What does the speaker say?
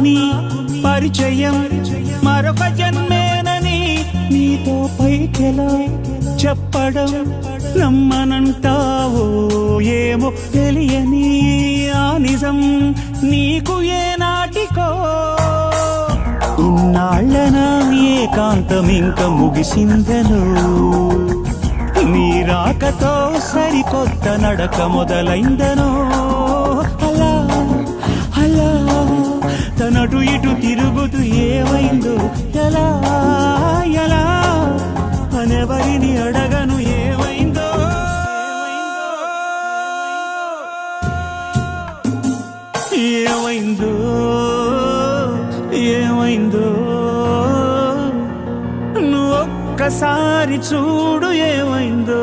నీ పరిచయం మరొక జన్మేనని నీతో పైకెలా చెప్పడం నమ్మనంటావో ఏమో తెలియని ఆ నిజం నీకు ఏనాటికో ఇన్నాళ్ళనా ఏకాంతం ఇంక ముగిసిందను నీ రాకతో సరికొత్త నడక మొదలైందనో అలా అలా తనటు ఇటు తిరుగుతూ ఏమైందో ఎలా ఎలా అనెవరిని అడగను ఏమైందో ఏమైందో ఏమైందో నువ్వొక్కసారి చూడు ఏమైందో